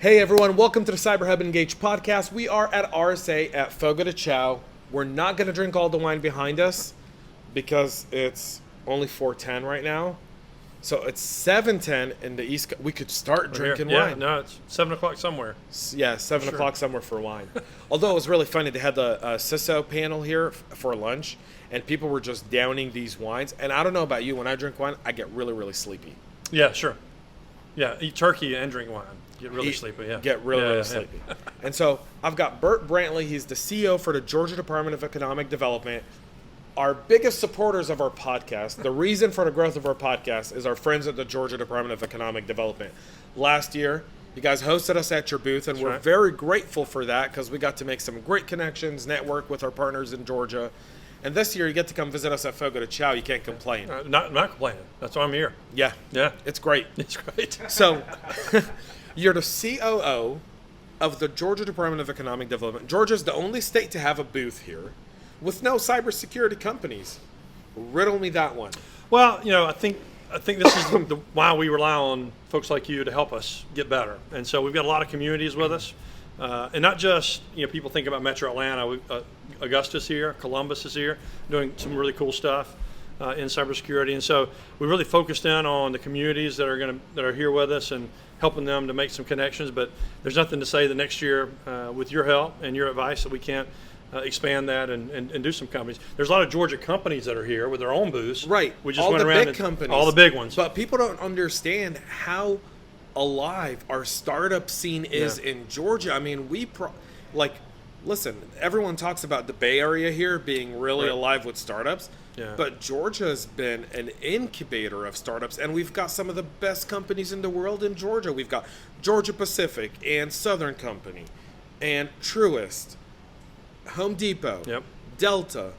Hey everyone, welcome to the CyberHub Engage podcast. We are at RSA at Fogo de Chao. We're not going to drink all the wine behind us because it's only 4:10 right now. So it's 7:10 in the East Coast. We could start drinking wine. Yeah, no, it's 7 o'clock somewhere. Yeah, 7 o'clock somewhere for wine. Although it was really funny, they had the CISO panel here for lunch, and people were just downing these wines. And I don't know about you, when I drink wine, I get really, really sleepy. Yeah, sure. Yeah, eat turkey and drink wine. Get really sleepy, yeah. Get really sleepy. And so I've got Bert Brantley. He's the CEO for the Georgia Department of Economic Development. Our biggest supporters of our podcast, the reason for the growth of our podcast, is our friends at the Georgia Department of Economic Development. Last year, you guys hosted us at your booth, and we're very grateful for that because we got to make some great connections, network with our partners in Georgia. And this year, you get to come visit us at Fogo de Chao. You can't complain. Not complaining. That's why I'm here. Yeah. It's great. It's great. So, you're the COO of the Georgia Department of Economic Development. Georgia's the only state to have a booth here with no cybersecurity companies. Riddle me that one. Well, I think this is why we rely on folks like you to help us get better. And so we've got a lot of communities with us. And not just, people think about Metro Atlanta. Augusta's here, Columbus is here, doing some really cool stuff in cybersecurity. And so we really focused in on the communities that are here with us and helping them to make some connections. But there's nothing to say that next year, with your help and your advice, that we can't expand that and do some companies. There's a lot of Georgia companies that are here with their own booths. Right. We just all went the around big companies. All the big ones. But people don't understand how alive our startup scene is in Georgia. I mean, listen, everyone talks about the Bay Area here being really alive with startups. Yeah. But Georgia's been an incubator of startups, and we've got some of the best companies in the world in Georgia. We've got Georgia Pacific and Southern Company and Truist, Home Depot, Delta,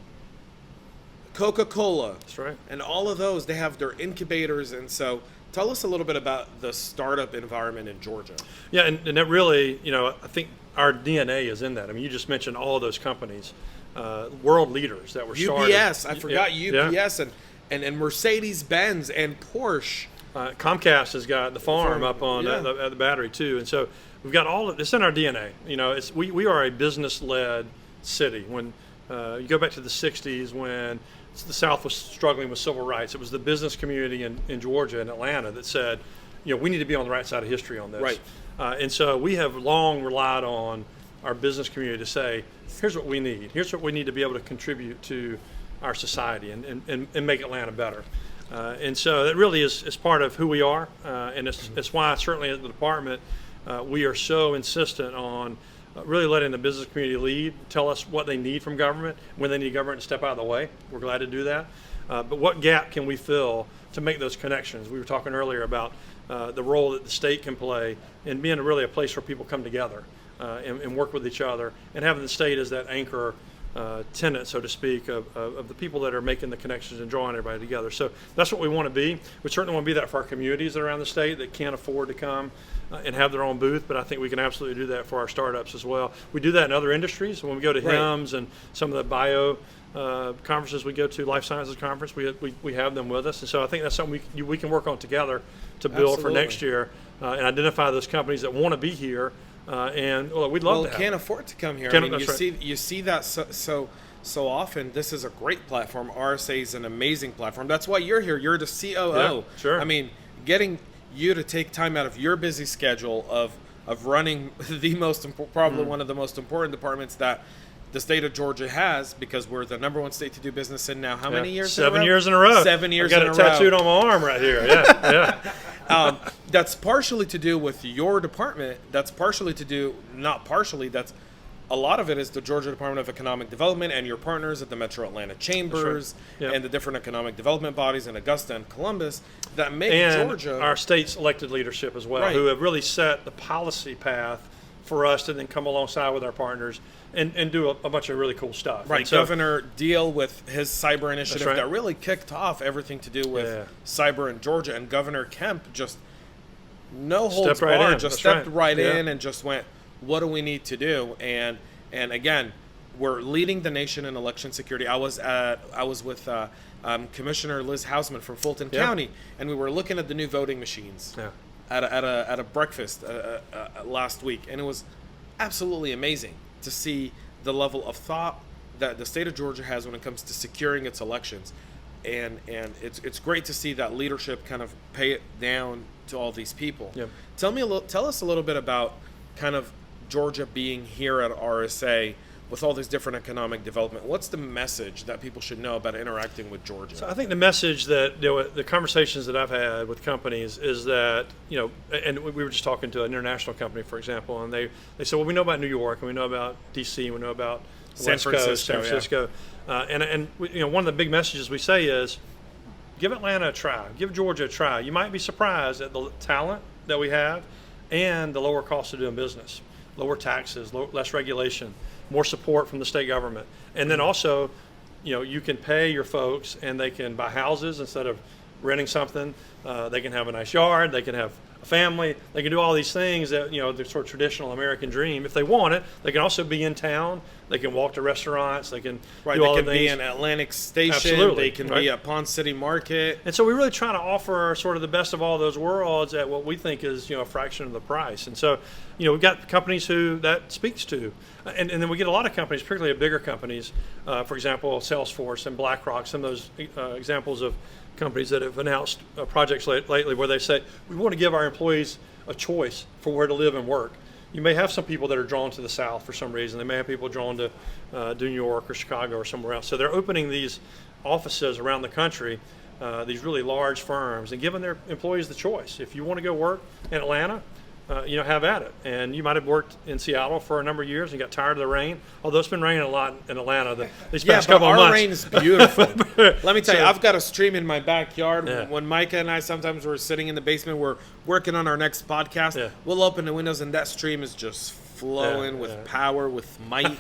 Coca-Cola. That's right. And all of those, they have their incubators. And so tell us a little bit about the startup environment in Georgia. Yeah, and that really, I think our DNA is in that. I mean, you just mentioned all of those companies, world leaders that were started. UPS, I forgot UPS and Mercedes-Benz and Porsche. Comcast has got the farm up on at the Battery too. And so we've got all of this in our DNA. We are a business-led city. When you go back to the 60s when the South was struggling with civil rights, it was the business community in Georgia and Atlanta that said, we need to be on the right side of history on this. Right. And so we have long relied on our business community to say, here's what we need. Here's what we need to be able to contribute to our society and make Atlanta better. And so that really is part of who we are. And it's why certainly at the department, we are so insistent on really letting the business community lead, tell us what they need from government, when they need government to step out of the way. We're glad to do that. But what gap can we fill to make those connections? We were talking earlier about the role that the state can play in being really a place where people come together and work with each other, and having the state as that anchor tenant, so to speak, of the people that are making the connections and drawing everybody together. So that's what we want to be. We certainly want to be that for our communities that are around the state that can't afford to come and have their own booth, but I think we can absolutely do that for our startups as well. We do that in other industries. When we go to HIMSS and some of the bio conferences we go to, life sciences conference, we have them with us. And so I think that's something we can work on together to build for next year and identify those companies that want to be here. We'd love to can't afford to come here. You see that so often. This is a great platform. RSA is an amazing platform. That's why you're here. You're the COO. Yeah, sure. I mean, getting you to take time out of your busy schedule of running probably one of the most important departments that the state of Georgia has, because we're the number one state to do business in now. How many years? 7 years in a row. 7 years in a row. I got it tattooed on my arm right here. Yeah. That's partially to do with your department. That's partially to do, not partially, that's a lot of it is the Georgia Department of Economic Development and your partners at the Metro Atlanta Chambers and the different economic development bodies in Augusta and Columbus that make Georgia. Our state's elected leadership as well, who have really set the policy path for us to then come alongside with our partners and do a bunch of really cool stuff. Right. So, Governor Deal with his cyber initiative that really kicked off everything to do with cyber in Georgia, and Governor Kemp just no holds barred, just stepped right in and just went, what do we need to do? And again, we're leading the nation in election security. I was with Commissioner Liz Hausman from Fulton County, and we were looking at the new voting machines. at a breakfast last week, and it was absolutely amazing to see the level of thought that the state of Georgia has when it comes to securing its elections, and it's great to see that leadership kind of pay it down to all these people. Yep. Tell us a little bit about kind of Georgia being here at RSA with all this different economic development. What's the message that people should know about interacting with Georgia? So I think the message that the conversations that I've had with companies is that, and we were just talking to an international company, for example, and they said, well, we know about New York, and we know about D.C., we know about San Francisco. And one of the big messages we say is, give Atlanta a try, give Georgia a try. You might be surprised at the talent that we have and the lower cost of doing business, lower taxes, less regulation, more support from the state government. And then also, you can pay your folks and they can buy houses instead of renting something. They can have a nice yard, they can have a family, they can do all these things that, the sort of traditional American dream. If they want it, they can also be in town, they can walk to restaurants, they can do all the things. They can be in Atlantic Station, Absolutely, they can be at Pond City Market. And so we really try to offer sort of the best of all those worlds at what we think is, a fraction of the price. And so, we've got companies who that speaks to. And then we get a lot of companies, particularly bigger companies, for example, Salesforce and BlackRock, some of those examples of companies that have announced projects lately where they say, we want to give our employees a choice for where to live and work. You may have some people that are drawn to the South for some reason. They may have people drawn to New York or Chicago or somewhere else. So they're opening these offices around the country, these really large firms, and giving their employees the choice. If you want to go work in Atlanta, have at it. And you might have worked in Seattle for a number of years and got tired of the rain, although it's been raining a lot in Atlanta these past couple of months. Our rain is beautiful. Let me tell you, I've got a stream in my backyard. Yeah. When Micah and I sometimes we're sitting in the basement, we're working on our next podcast. Yeah. We'll open the windows and that stream is just flowing with power, with might,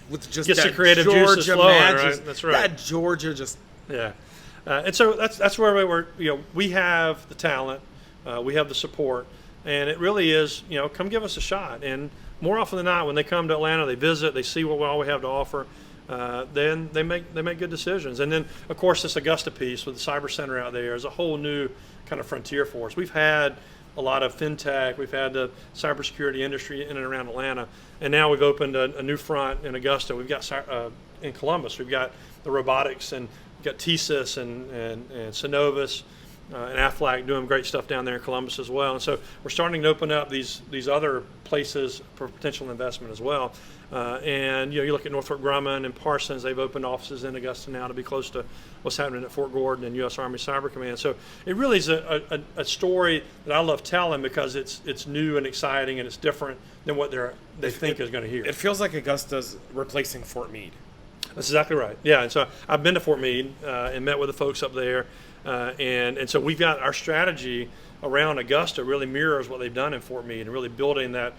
with just Gets that the creative Georgia juices flowing, magic. right? That's right. That Georgia just. Yeah. And so that's where we're, we have the talent, we have the support. And it really is, come give us a shot. And more often than not, when they come to Atlanta, they visit, they see what all we have to offer, then they make good decisions. And then, of course, this Augusta piece with the Cyber Center out there is a whole new kind of frontier for us. We've had a lot of fintech, we've had the cybersecurity industry in and around Atlanta, and now we've opened a new front in Augusta. We've got in Columbus, we've got the robotics, and we've got TSYS and Synovus. And Aflac doing great stuff down there in Columbus as well. And so we're starting to open up these other places for potential investment as well. And you look at Northrop Grumman and Parsons, they've opened offices in Augusta now to be close to what's happening at Fort Gordon and U.S. Army Cyber Command. So it really is a story that I love telling because it's new and exciting and it's different than what they think is going to hear. It feels like Augusta's replacing Fort Meade. That's exactly right. Yeah, and so I've been to Fort Meade and met with the folks up there. And so we've got our strategy around Augusta really mirrors what they've done in Fort Meade and really building that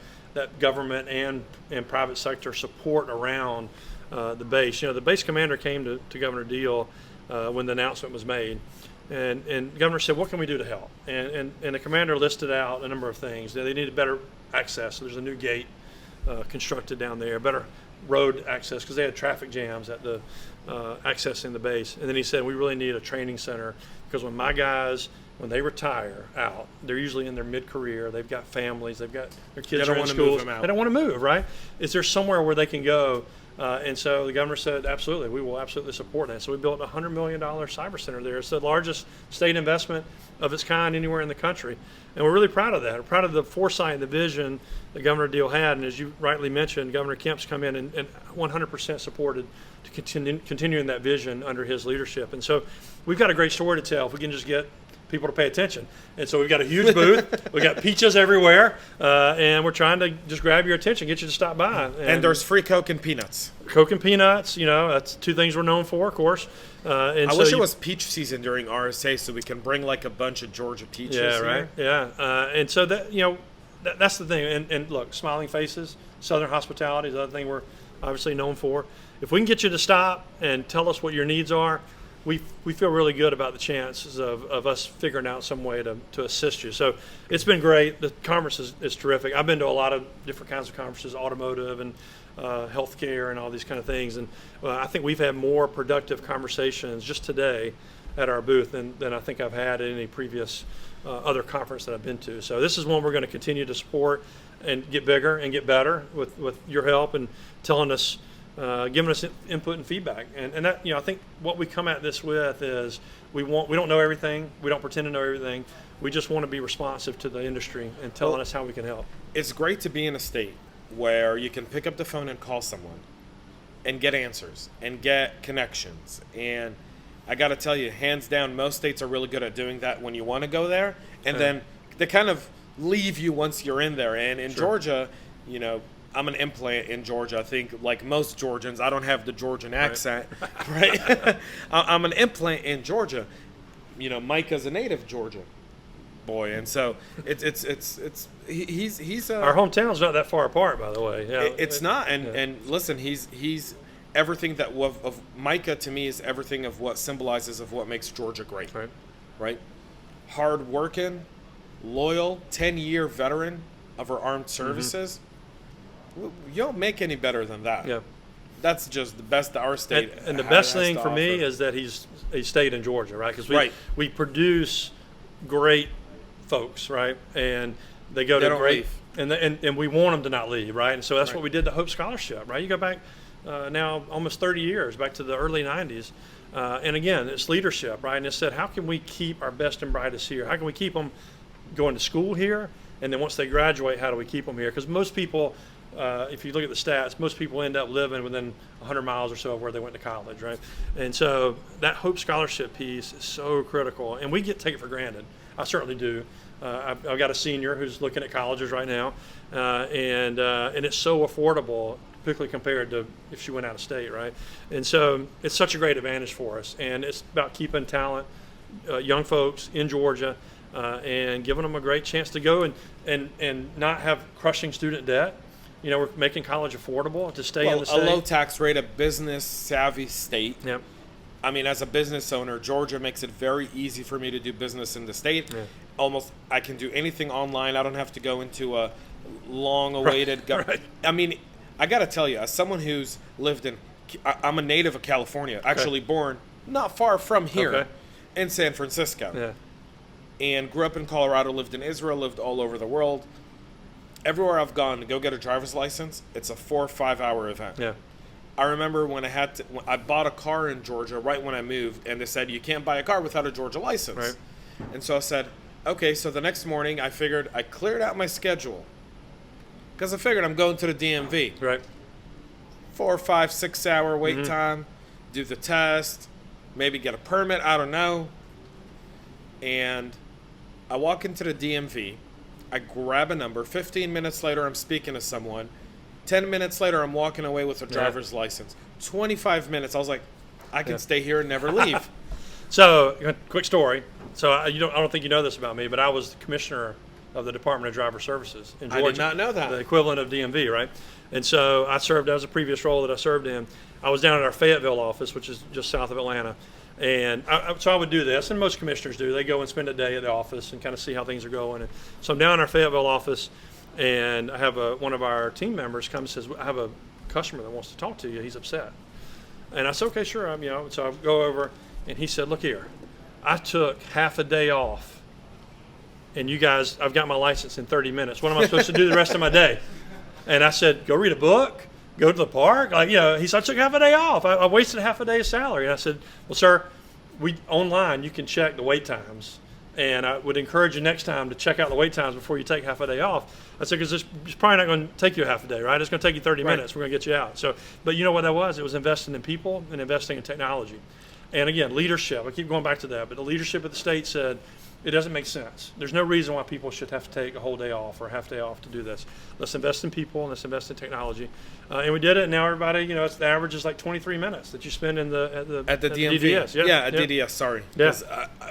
government and private sector support around the base. The base commander came to Governor Deal when the announcement was made. And the governor said, what can we do to help? And the commander listed out a number of things. They needed better access. So there's a new gate constructed down there, better road access because they had traffic jams at the accessing the base. And then he said, we really need a training center because when they retire out, they're usually in their mid-career, they've got families, they've got their kids are in schools, they don't want to move, right? Is there somewhere where they can go? And so the governor said, absolutely, we will absolutely support that. So we built a $100 million cyber center there. It's the largest state investment of its kind anywhere in the country. And we're really proud of that. We're proud of the foresight and the vision that Governor Deal had. And as you rightly mentioned, Governor Kemp's come in and 100% supported to continuing that vision under his leadership. And so we've got a great story to tell if we can just get people to pay attention. And so we've got a huge booth. We've got peaches everywhere. And we're trying to just grab your attention, get you to stop by. And there's free Coke and peanuts. Coke and peanuts, that's two things we're known for, of course. And I wish it was peach season during RSA so we can bring like a bunch of Georgia peaches. Yeah, right. Here. Yeah. And so that's the thing. And look, smiling faces, Southern hospitality is the other thing we're obviously known for. If we can get you to stop and tell us what your needs are, we feel really good about the chances of us figuring out some way to assist you. So it's been great. The conference is terrific. I've been to a lot of different kinds of conferences, automotive and healthcare and all these kind of things. And I think we've had more productive conversations just today at our booth than I think I've had at any previous other conference that I've been to. So this is one we're going to continue to support and get bigger and get better with your help and telling us, giving us input and feedback. And that, I think what we come at this with is we don't know everything. We don't pretend to know everything. We just want to be responsive to the industry and telling us how we can help. It's great to be in a state where you can pick up the phone and call someone and get answers and get connections. And I got to tell you, hands down, most states are really good at doing that when you want to go there. And then they kind of leave you once you're in there. And in Georgia, I'm an implant in Georgia. I think like most Georgians, I don't have the Georgian accent, right? I'm an implant in Georgia. Micah's a native Georgia boy, and so he's our hometown's not that far apart, by the way. Yeah, it's not. And listen, he's everything that of Micah to me is everything of what symbolizes of what makes Georgia great. Right? Hard working, loyal, 10-year veteran of our armed services. You don't make any better than that. Yeah. That's just the best that our state and the best thing for me is that he stayed in Georgia, right? Because we produce great folks, right? And they go to great leave. And we want them to not leave, right? And so that's what we did, the Hope Scholarship, right? You go back now almost 30 years, back to the early 90s. And again, it's leadership, right? And it said, how can we keep our best and brightest here? How can we keep them going to school here? And then once they graduate, how do we keep them here? Because most people, if you look at the stats, most people end up living within 100 miles or so of where they went to college, right? And so that Hope Scholarship piece is so critical, and we take it for granted. I certainly do. I've got a senior who's looking at colleges right now, and it's so affordable, particularly compared to if she went out of state, right? And so it's such a great advantage for us, and it's about keeping talent, young folks in Georgia, and giving them a great chance to go and not have crushing student debt. We're making college affordable to stay in the state. A low tax rate, a business savvy state. Yep. I mean, as a business owner, Georgia makes it very easy for me to do business in the state. Yeah. Almost, I can do anything online. I don't have to go into a long-awaited. Right. I mean, I got to tell you, as someone who's lived I'm a native of California, actually born not far from here in San Francisco. Yeah. And grew up in Colorado, lived in Israel, lived all over the world. Everywhere I've gone to go get a driver's license, it's a 4 or 5 hour event. Yeah. I remember when I bought a car in Georgia right when I moved, and they said you can't buy a car without a Georgia license. Right. And so I said, okay. So the next morning, I figured I cleared out my schedule because I figured I'm going to the DMV. Right. 4, 5, 6 hour wait time, do the test, maybe get a permit. I don't know. And I walk into the DMV. I grab a number. 15 minutes later, I'm speaking to someone. 10 minutes later, I'm walking away with a driver's license. 25 minutes, I was like, I can stay here and never leave. So, quick story. So, I don't think you know this about me, but I was the commissioner of the Department of Driver Services in Georgia. I did not know that. The equivalent of DMV, right? And so, I served, that was a previous role that I served in. I was down at our Fayetteville office, which is just south of Atlanta. And so I would do this, and most commissioners do. They go and spend a day at the office and kind of see how things are going. And so I'm down in our Fayetteville office, and I have one of our team members come and says, I have a customer that wants to talk to you. He's upset. And I said, okay, sure. So I go over, and he said, look here, I took half a day off, and you guys, I've got my license in 30 minutes. What am I supposed to do the rest of my day? And I said, go read a book. Go to the park. He said, I took half a day off. I wasted half a day's salary. And I said, well, sir, online you can check the wait times. And I would encourage you next time to check out the wait times before you take half a day off. I said, because it's probably not going to take you a half a day, right? It's going to take you 30 minutes. We're going to get you out. So, but you know what that was? It was investing in people and investing in technology. And again, leadership. I keep going back to that. But the leadership of the state said, it doesn't make sense. There's no reason why people should have to take a whole day off or a half day off to do this. Let's invest in people and let's invest in technology. And we did it. And now everybody, it's the average is like 23 minutes that you spend at the DMV. DDS. Yeah, DDS. Sorry. Yeah.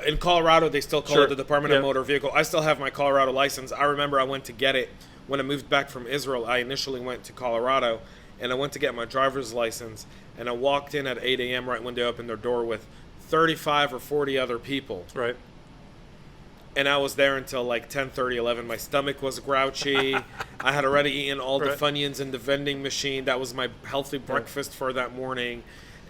In Colorado, they still call it the Department of Motor Vehicle. I still have my Colorado license. I remember I went to get it when I moved back from Israel. I initially went to Colorado, and I went to get my driver's license. And I walked in at 8 a.m. right when they opened their door with 35 or 40 other people. Right. And I was there until like 10:30, 11. My stomach was grouchy. I had already eaten all the Funyuns in the vending machine. That was my healthy breakfast for that morning.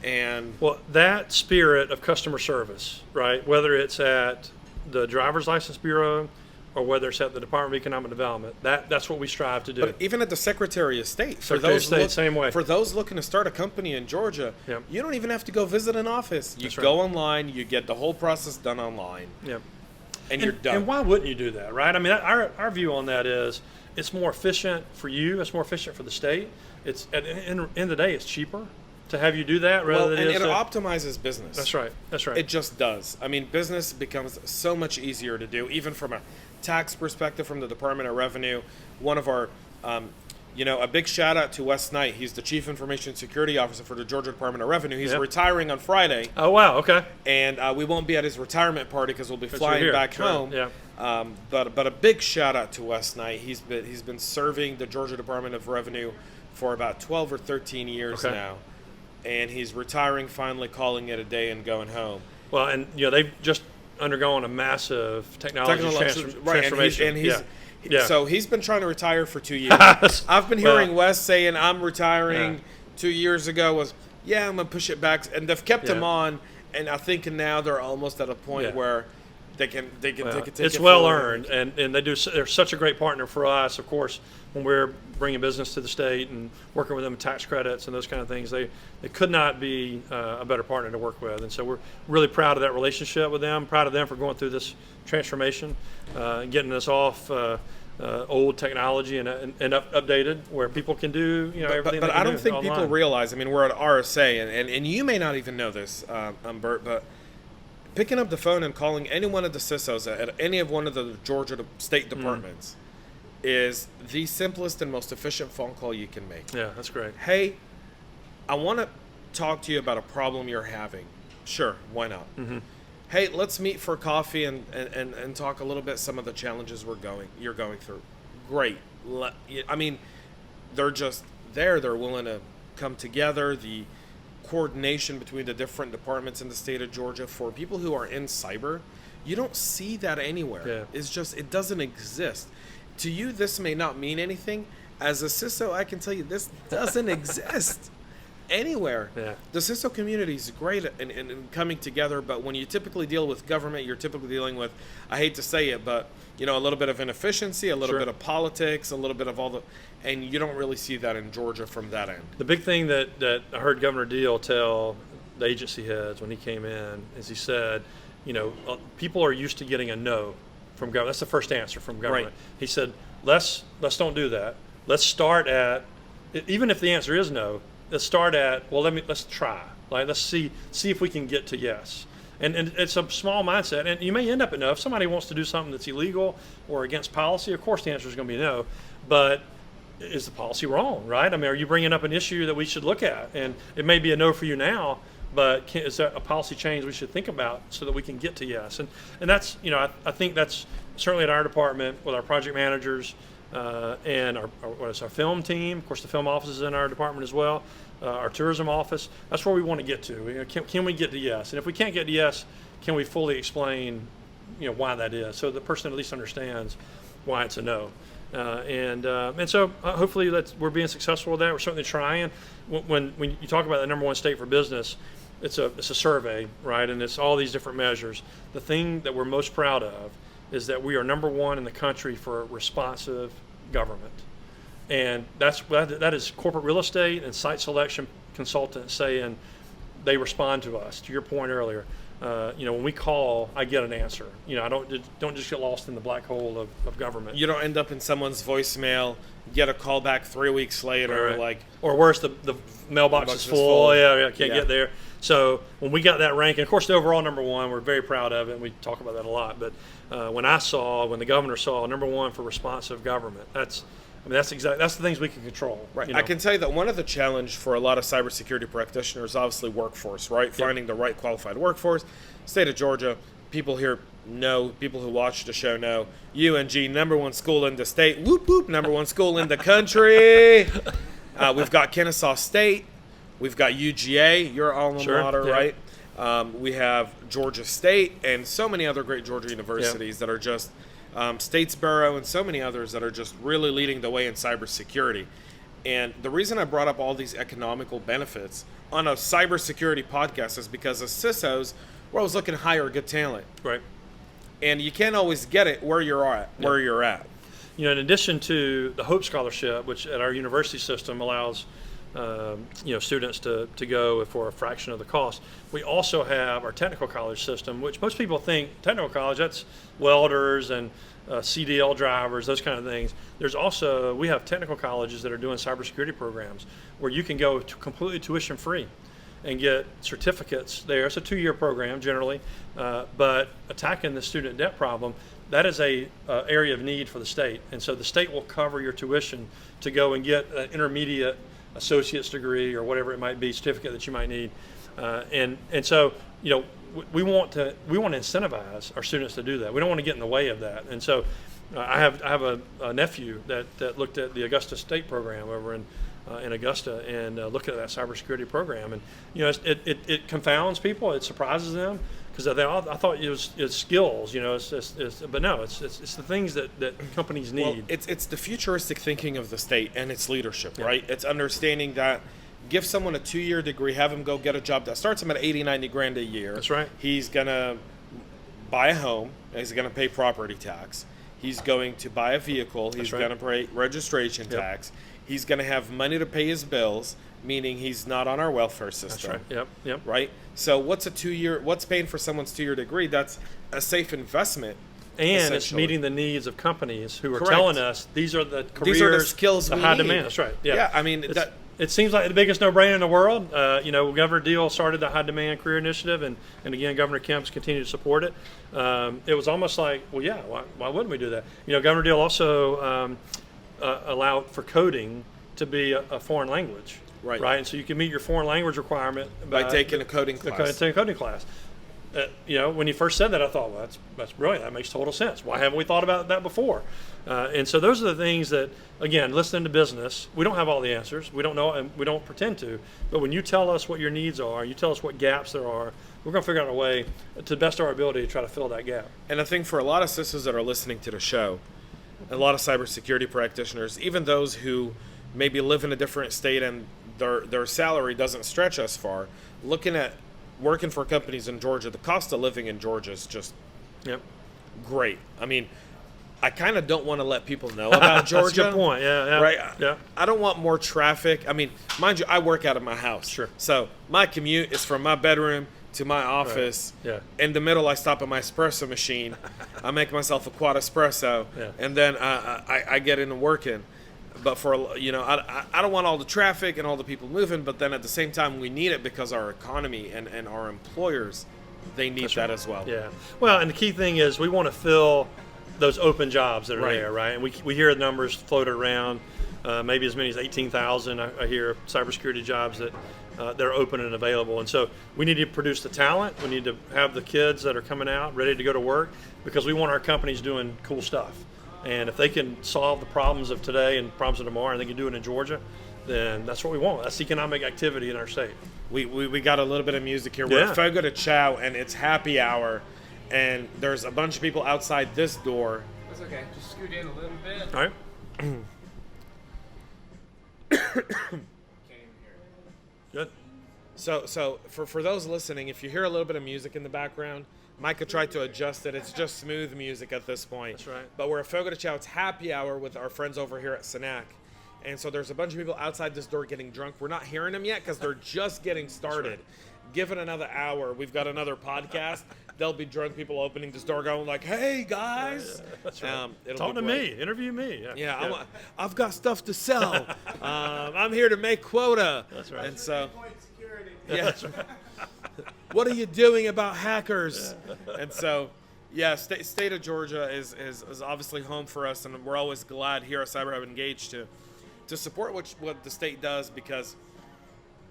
And well, that spirit of customer service, right? Whether it's at the Driver's License Bureau or whether it's at the Department of Economic Development. That's what we strive to do. But even at the Secretary of State, Same way. For those looking to start a company in Georgia, Yep. you don't even have to go visit an office. You That's go right. online, you get the whole process done online, Yep. and you're done. And why wouldn't you do that, right? I mean, our view on that is it's more efficient for you. It's more efficient for the state. It's at the end of the day, it's cheaper to have you do that rather than it optimizes business. That's right. That's right. It just does. I mean, business becomes so much easier to do, even from a tax perspective from the Department of Revenue. One of our, a big shout out to Wes Knight. He's the Chief Information Security Officer for the Georgia Department of Revenue. He's retiring on Friday. Oh, wow. Okay. And we won't be at his retirement party because we'll be flying back home. Yeah. But a big shout out to Wes Knight. He's been serving the Georgia Department of Revenue for about 12 or 13 years now. And he's retiring, finally calling it a day and going home. Well, and they've just undergone a massive technology transformation. So he's been trying to retire for 2 years. I've been hearing Wes saying, I'm retiring 2 years ago, I'm going to push it back. And they've kept him on, and I think now they're almost at a point where they can take it. It's well earned, and they're such a great partner for us. Of course, when we're bringing business to the state and working with them with tax credits and those kind of things, they could not be a better partner to work with. And so we're really proud of that relationship with them. Proud of them for going through this transformation, and getting us off old technology and updated where people can do everything. But I don't think online. people realize. I mean, we're at RSA, and you may not even know this, Bert, but picking up the phone and calling any one of the CISOs at any of one of the Georgia state departments is the simplest and most efficient phone call you can make. Yeah, that's great. Hey, I want to talk to you about a problem you're having. Sure, why not? Mm-hmm. Hey, let's meet for coffee and talk a little bit some of the challenges you're going through. Great. I mean, they're just there. They're willing to come together. The coordination between the different departments in the state of Georgia for people who are in cyber, you don't see that anywhere. Yeah. It's just, it doesn't exist. To you, this may not mean anything. As a CISO, I can tell you this doesn't exist anywhere. Yeah. The CISO community is great in coming together, but when you typically deal with government, you're typically dealing with, I hate to say it, but a little bit of inefficiency, a little bit of politics, a little bit of and you don't really see that in Georgia from that end. The big thing that I heard Governor Deal tell the agency heads when he came in is he said, people are used to getting a no from government. That's the first answer from government. Right. He said, let's don't do that. Let's start at, even if the answer is no, let's start at, let's try. Like, let's see if we can get to yes. And it's a small mindset, and you may end up at no. If somebody wants to do something that's illegal or against policy, of course the answer is going to be no. But is the policy wrong, right? I mean, are you bringing up an issue that we should look at? And it may be a no for you now, but is that a policy change we should think about so that we can get to yes? And that's, I think that's certainly at our department with our project managers and our film team. Of course, the film office is in our department as well. Our tourism office. That's where we want to get to. Can we get to yes? And if we can't get to yes, can we fully explain, why that is, so the person at least understands why it's a no. And so hopefully we're being successful with that. We're certainly trying. When you talk about the number one state for business, it's a survey, right? And it's all these different measures. The thing that we're most proud of is that we are number one in the country for responsive government. And that is corporate real estate and site selection consultants saying they respond to us. To your point earlier, when we call, I get an answer. I don't just get lost in the black hole of government. You don't end up in someone's voicemail, get a call back 3 weeks later, right. Or worse, the mailbox is full. Yeah, can't get there. So when we got that rank, and of course the overall number one, we're very proud of it, and we talk about that a lot. But when the governor saw number one for responsive government, that's the things we can control. Right. I can tell you that one of the challenge for a lot of cybersecurity practitioners, obviously workforce, right? Yep. Finding the right qualified workforce. State of Georgia, people here know, people who watch the show know, UNG, number one school in the state, whoop whoop, number one school in the country. We've got Kennesaw State, we've got UGA, your alma mater, right? We have Georgia State and so many other great Georgia universities that are just Statesboro and so many others that are just really leading the way in cybersecurity. And the reason I brought up all these economical benefits on a cybersecurity podcast is because as CISOs, we're always looking to hire good talent. Right. and you can't always get it where you're at. Where you're at. You know, in addition to the Hope Scholarship, which at our university system allows students to go for a fraction of the cost, we also have our technical college system, which most people think technical college, that's welders and CDL drivers, those kind of things. We have technical colleges that are doing cybersecurity programs where you can go completely tuition free and get certificates there. It's a 2-year program generally, but attacking the student debt problem, that is a area of need for the state. And so the state will cover your tuition to go and get an intermediate associate's degree or whatever it might be, certificate that you might need. And so, we want to incentivize our students to do that. We don't want to get in the way of that. And so I have a nephew that looked at the Augusta State program over in Augusta and looked at that cybersecurity program. And it confounds people. It surprises them because I thought it was skills. But no, it's the things that companies need. Well, it's the futuristic thinking of the state and its leadership, right? It's understanding that. Give someone a 2-year degree, have him go get a job that starts him at 80, 90 grand a year. That's right. He's going to buy a home. He's going to pay property tax. He's going to buy a vehicle. He's going to pay registration tax. He's going to have money to pay his bills, meaning he's not on our welfare system. That's right. Yep. Right? So what's paying for someone's 2-year degree? That's a safe investment. And it's meeting the needs of companies who are Correct. telling us these are the careers, these are the skills the we high need. demand. That's right. Yeah, I mean, it seems like the biggest no-brainer in the world. Governor Deal started the High Demand Career Initiative, and again, Governor Kemp's continued to support it. It was almost like, well, yeah, why wouldn't we do that? Governor Deal also allowed for coding to be a foreign language, right? And so you can meet your foreign language requirement by taking a coding class. Taking a coding class. When you first said that, I thought, well, that's brilliant. That makes total sense. Why haven't we thought about that before? And so those are the things that, again, listening to business, we don't have all the answers. We don't know, and we don't pretend to. But when you tell us what your needs are, you tell us what gaps there are, we're going to figure out a way to the best of our ability to try to fill that gap. And I think for a lot of sisters that are listening to the show, a lot of cybersecurity practitioners, even those who maybe live in a different state and their salary doesn't stretch as far, looking at working for companies in Georgia, the cost of living in Georgia is just great. I mean, I kind of don't want to let people know about Georgia. That's a good point. Yeah. Right? Yeah. I don't want more traffic. I mean, mind you, I work out of my house. Sure. So my commute is from my bedroom to my office. Right. Yeah. In the middle, I stop at my espresso machine. I make myself a quad espresso. Yeah. And then I get into working. But I don't want all the traffic and all the people moving, but then at the same time, we need it because our economy and our employers, they need that as well. Yeah. Well, and the key thing is we want to fill those open jobs that are there, right? And we hear the numbers floated around, maybe as many as 18,000. I hear cybersecurity jobs that are open and available. And so we need to produce the talent. We need to have the kids that are coming out ready to go to work because we want our companies doing cool stuff. And if they can solve the problems of today and problems of tomorrow, and they can do it in Georgia, then that's what we want. That's economic activity in our state. We got a little bit of music here. We're at Fogo de Chao, and it's happy hour. And there's a bunch of people outside this door. That's okay. Just scoot in a little bit. All right. Can't even hear it. Good. So for those listening, if you hear a little bit of music in the background, Micah tried to adjust it. It's just smooth music at this point. That's right. But we're at Fogo de Chao. It's happy hour with our friends over here at Sanac. And so there's a bunch of people outside this door getting drunk. We're not hearing them yet because they're just getting started. Right. Give it another hour. We've got another podcast. There'll be drunk people opening this door going like, hey, guys. Yeah, that's right. It'll Talk be to great. me. Interview me. Yeah. I've got stuff to sell. I'm here to make quota. That's right. And so, Yeah, that's right. what are you doing about hackers? And so, state of Georgia is obviously home for us, and we're always glad here at CyberHub Engage to support what the state does, because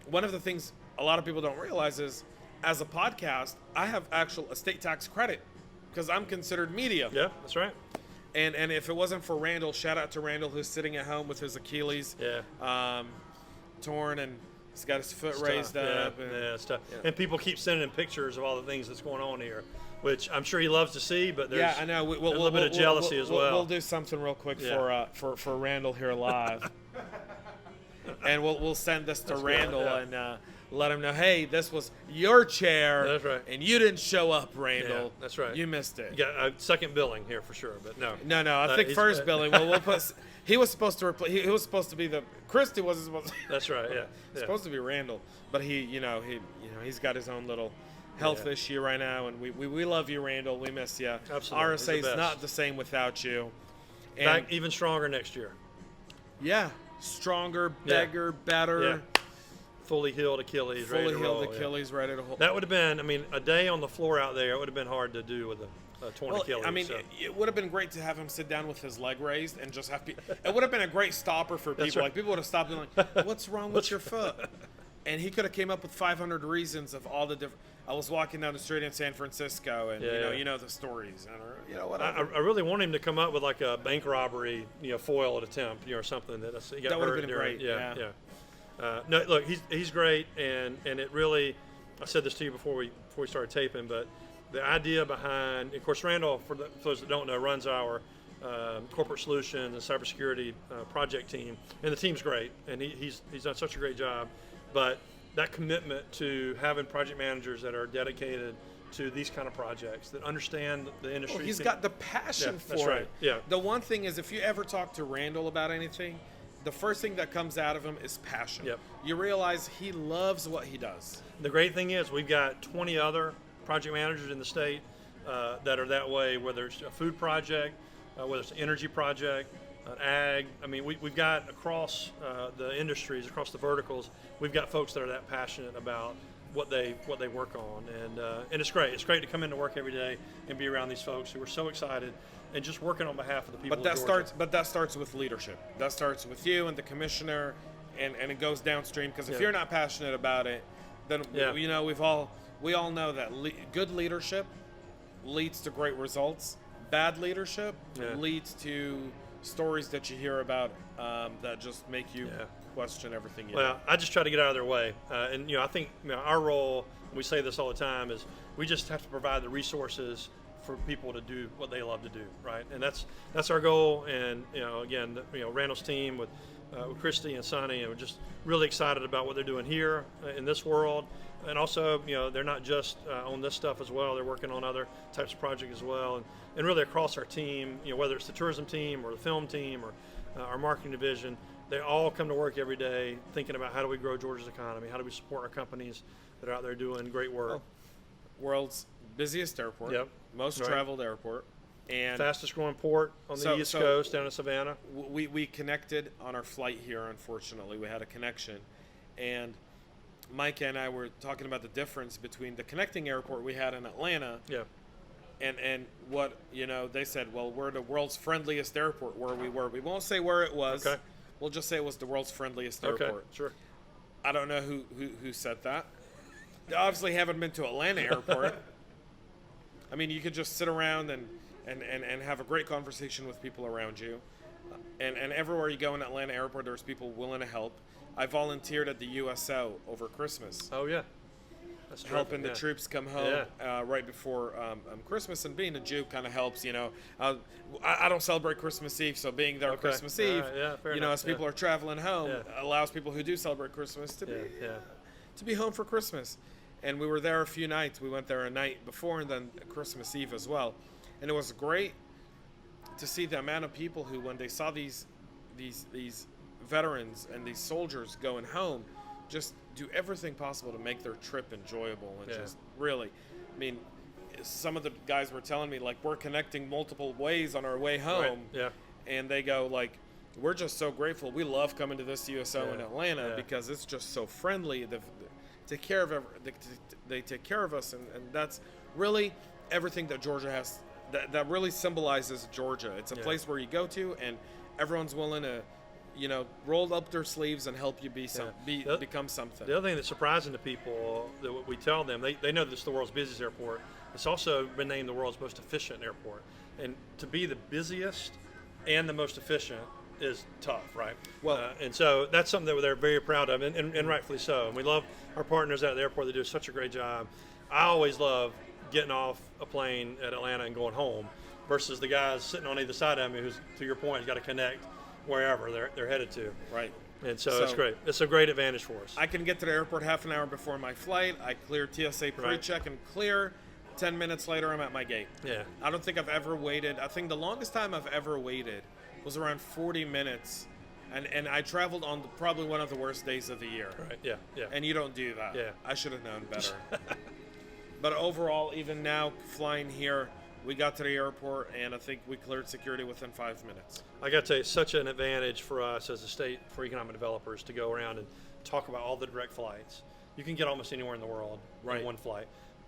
one of the things a lot of people don't realize is, as a podcast, I have a state tax credit because I'm considered media. Yeah, that's right. And if it wasn't for Randall, shout out to Randall, who's sitting at home with his Achilles torn, and he's got his foot raised up. It's tough. Yeah. And people keep sending him pictures of all the things that's going on here, which I'm sure he loves to see, but there's I know. a little bit of jealousy as well. We'll do something real quick for Randall here live. And we'll send this to Randall, and let him know, hey, this was your chair. That's right. And you didn't show up, Randall. Yeah, that's right. You missed it. You got a second billing here for sure, but no. No, I think first billing. Well, we'll put. He was supposed to replace. He was supposed to be the. Christie wasn't supposed to. That's right. Yeah. Supposed to be Randall, but he's got his own little health issue right now, and we love you, Randall. We miss you. Absolutely. RSA is not the same without you. And back even stronger next year. Yeah, stronger, bigger, better. Yeah. Fully healed Achilles. Fully healed Achilles, ready to hold. That would have been, a day on the floor out there. It would have been hard to do with a torn Achilles. It would have been great to have him sit down with his leg raised and just have people. It would have been a great stopper for people. right. Like people would have stopped and like, "What's wrong with your foot?" And he could have came up with 500 reasons of all the different. I was walking down the street in San Francisco, and you know the stories, and whatever. I really want him to come up with like a bank robbery, foil attempt, or something that he got that would hurt have been during. great. Yeah. No, look, he's great, and it really. I said this to you before we started taping, but the idea behind, of course, Randall, for those that don't know, runs our corporate solutions and cybersecurity project team, and the team's great, and he's done such a great job. But that commitment to having project managers that are dedicated to these kind of projects, that understand the industry. Well, he's got the passion for that's right. it. Yeah. The one thing is, if you ever talk to Randall about anything, the first thing that comes out of him is passion. Yep. You realize he loves what he does. The great thing is we've got 20 other project managers in the state that are that way, whether it's a food project, whether it's an energy project, an ag. We've got across the industries, across the verticals, we've got folks that are that passionate about what they work on, and it's great. It's great to come into work every day and be around these folks who are so excited and just working on behalf of the people. But that starts with leadership. That starts with you and the commissioner, and it goes downstream. Because if you're not passionate about it, then we all know that good leadership leads to great results. Bad leadership leads to stories that you hear about that just make you question everything you Well, do. I just try to get out of their way, and I think our role. We say this all the time: is we just have to provide the resources for people to do what they love to do, right? And that's our goal. And again, Randall's team with Christy and Sonny, and we're just really excited about what they're doing here in this world. And also, they're not just on this stuff as well. They're working on other types of projects as well, and really across our team, whether it's the tourism team or the film team or our marketing division, they all come to work every day thinking about how do we grow Georgia's economy, how do we support our companies that are out there doing great work. World's busiest airport, most traveled airport, and fastest growing port on the East Coast down in Savannah. We connected on our flight here. Unfortunately, we had a connection, and Micah and I were talking about the difference between the connecting airport we had in Atlanta, and what they said. Well, we're the world's friendliest airport where we were. We won't say where it was. Okay. We'll just say it was the world's friendliest airport. Okay, sure. I don't know who said that. They obviously haven't been to Atlanta Airport. You could just sit around and have a great conversation with people around you. And everywhere you go in Atlanta Airport, there's people willing to help. I volunteered at the USO over Christmas. Oh, yeah. That's helping the troops come home right before Christmas. And being a Jew kind of helps, I don't celebrate Christmas Eve, so being there Christmas Eve, as people are traveling home, allows people who do celebrate Christmas to be home for Christmas. And we were there a few nights. We went there a night before and then Christmas Eve as well. And it was great to see the amount of people who, when they saw these veterans and these soldiers going home, just do everything possible to make their trip enjoyable and just really, some of the guys were telling me, like, we're connecting multiple ways on our way home. And they go, like, we're just so grateful. We love coming to this USO in Atlanta because it's just so friendly. They take care of us, and that's really everything that Georgia has. That really symbolizes Georgia. It's a place where you go to, and everyone's willing to, roll up their sleeves and help you become something. The other thing that's surprising to people that we tell them, they know this is the world's busiest airport. It's also been named the world's most efficient airport, and to be the busiest and the most efficient is tough, right? Well, and so that's something that they're very proud of, and rightfully so. And we love our partners at the airport. They do such a great job. I always love getting off a plane at Atlanta and going home versus the guys sitting on either side of me who's, to your point, has got to connect wherever they're headed to. Right. And so it's great. It's a great advantage for us. I can get to the airport half an hour before my flight. I clear TSA pre-check and clear. 10 minutes later, I'm at my gate. Yeah. I don't think I've ever waited. I think the longest time I've ever waited was around 40 minutes. And I traveled on probably one of the worst days of the year. Right, yeah, yeah. And you don't do that. Yeah. I should have known better. But overall, even now, flying here, we got to the airport, and I think we cleared security within 5 minutes. I got to tell you, such an advantage for us as a state for economic developers to go around and talk about all the direct flights. You can get almost anywhere in the world in one flight.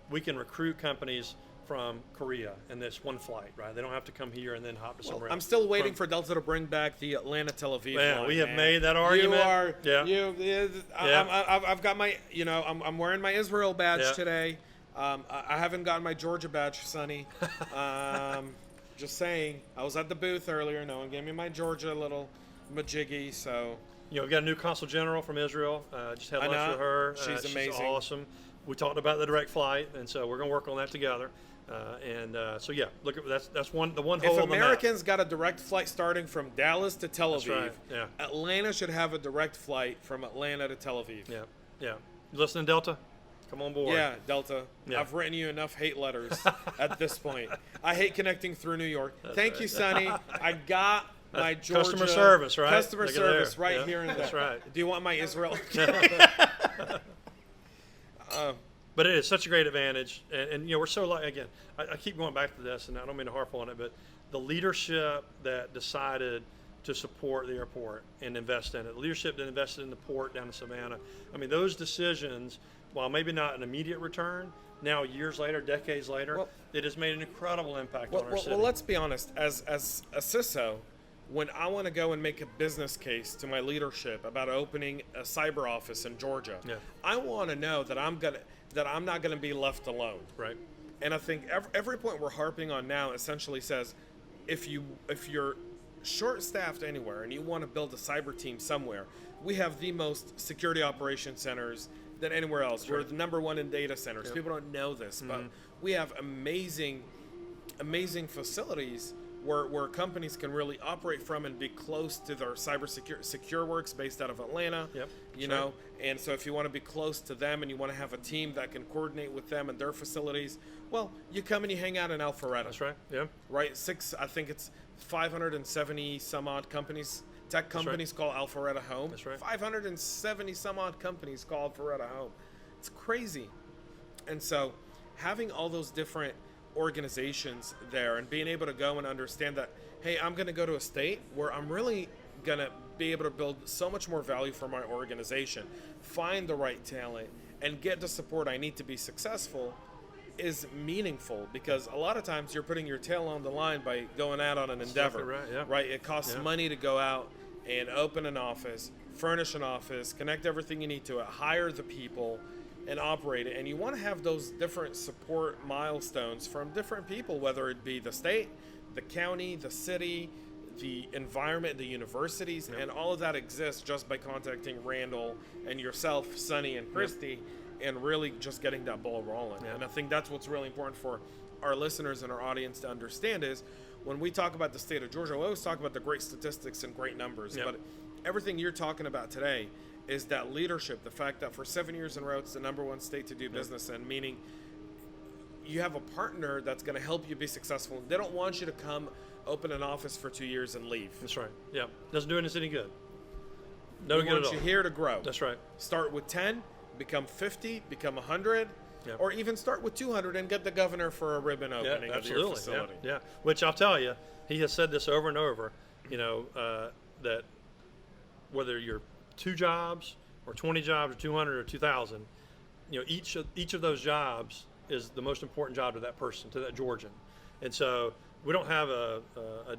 We can recruit companies from Korea in this one flight, right? They don't have to come here and then hop to somewhere else. I'm still waiting for Delta to bring back the Atlanta-Tel Aviv line. We have made that argument. I've got my, I'm wearing my Israel badge today. I haven't gotten my Georgia badge, Sonny. Just saying. I was at the booth earlier. No one gave me my Georgia little majiggy, so. We've got a new consul general from Israel. Just had lunch with her. She's amazing. She's awesome. We talked about the direct flight, and so we're going to work on that together. Look at the one hole on the map. If Americans got a direct flight starting from Dallas to Tel Aviv, right. Yeah. Atlanta should have a direct flight from Atlanta to Tel Aviv. Yeah, yeah. You listening, Delta? Come on board. Yeah, Delta. Yeah. I've written you enough hate letters at this point. I hate connecting through New York. Thank you, Sonny. I got my Georgia customer service, right? Customer service here and there. That's right. Do you want my Israel? But it is such a great advantage, and we're so lucky. Again, I keep going back to this, and I don't mean to harp on it, but the leadership that decided to support the airport and invest in it, the leadership that invested in the port down in Savannah. I mean, those decisions, while maybe not an immediate return, now years later, decades later, it has made an incredible impact on our city. Well, let's be honest. As a CISO, when I want to go and make a business case to my leadership about opening a cyber office in Georgia, I want to know that I'm not going to be left alone. Right. And I think every point we're harping on now essentially says, if you're short-staffed anywhere and you want to build a cyber team somewhere, we have the most security operations centers than anywhere else. We're the number one in data centers. People don't know this, but we have amazing facilities where companies can really operate from and be close to their secure works based out of Atlanta. And so if you want to be close to them and you want to have a team that can coordinate with them and their facilities, well, you come and you hang out in Alpharetta. That's right. Yeah. Right. I think it's 570 some odd companies. Tech companies call Alpharetta home. That's right. 570 some odd companies call Alpharetta home. It's crazy. And so having all those different organizations there and being able to go and understand that, hey, I'm going to go to a state where I'm really going to be able to build so much more value for my organization, find the right talent, and get the support I need to be successful is meaningful, because a lot of times you're putting your tail on the line by going out on an endeavor. Right? It costs money to go out and open an office, furnish an office, connect everything you need to it, hire the people, and operate it. And you want to have those different support milestones from different people, whether it be the state, the county, the city, the environment, the universities, and all of that exists just by contacting Randall and yourself, Sonny, and Christy, and really just getting that ball rolling. And I think that's what's really important for our listeners and our audience to understand is when we talk about the state of Georgia, we always talk about the great statistics and great numbers, but everything you're talking about today is that leadership, the fact that for 7 years in a row, it's the number one state to do business in, meaning you have a partner that's going to help you be successful. They don't want you to come open an office for 2 years and leave. That's right. Yeah. Doesn't do us any good. No good at all. We want you here to grow. That's right. Start with 10, become 50, become 100, or even start with 200 and get the governor for a ribbon opening of your facility. Yeah. Which I'll tell you, he has said this over and over, that whether you're 2 jobs or 20 jobs or 200 or 2,000, each of those jobs is the most important job to that person, to that Georgian. And so we don't have a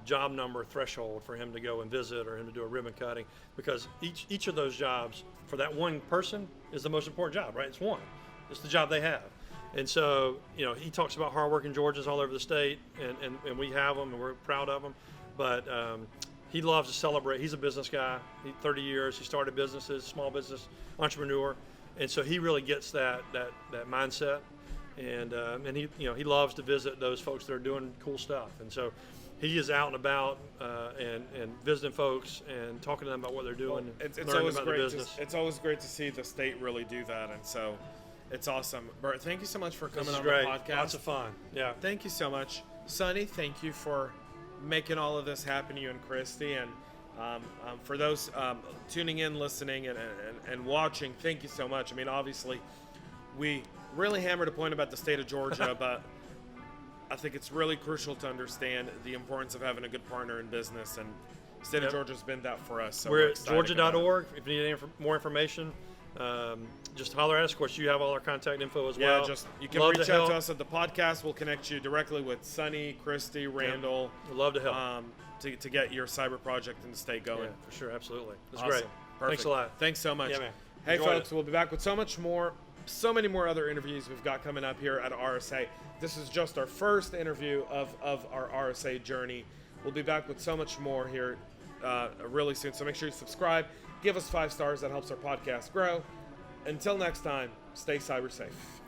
job number threshold for him to go and visit or him to do a ribbon cutting, because each of those jobs for that one person is the most important job, right? It's one. It's the job they have. And so, he talks about hardworking Georgians all over the state, and we have them, and we're proud of them. But he loves to celebrate. He's a business guy. 30 years. He started businesses, small business entrepreneur, and so he really gets that mindset. And he loves to visit those folks that are doing cool stuff. And so he is out and about and visiting folks and talking to them about what they're doing. It's learning always about great. the business. It's always great to see the state really do that, and so it's awesome. Bert, thank you so much for coming This is on great. the podcast. Lots of fun. Yeah. Thank you so much, Sonny. Thank you for making all of this happen. You and Christy, and for those tuning in, listening, and watching, thank you so much. I mean, obviously, we really hammered a point about the state of Georgia, but I think it's really crucial to understand the importance of having a good partner in business, and the state of Georgia's been that for us. So we're at excited about it. georgia.org. If you need any more information, just holler at us. Of course, you have all our contact info as well. Yeah, just you can Love reach to out help. to us at the podcast. We'll connect you directly with Sonny, Christy, Randall. We'd love to help. To get your cyber project in the state going. Yeah, for sure. Absolutely. It's Awesome. great. Perfect. Thanks a lot. Thanks so much. Yeah, man. Hey, Enjoyed folks, it. we'll be back with so many more other interviews we've got coming up here at RSA. This is just our first interview of our RSA journey. We'll be back with so much more here really soon. So make sure you subscribe. Give us 5 stars. That helps our podcast grow. Until next time, stay cyber safe.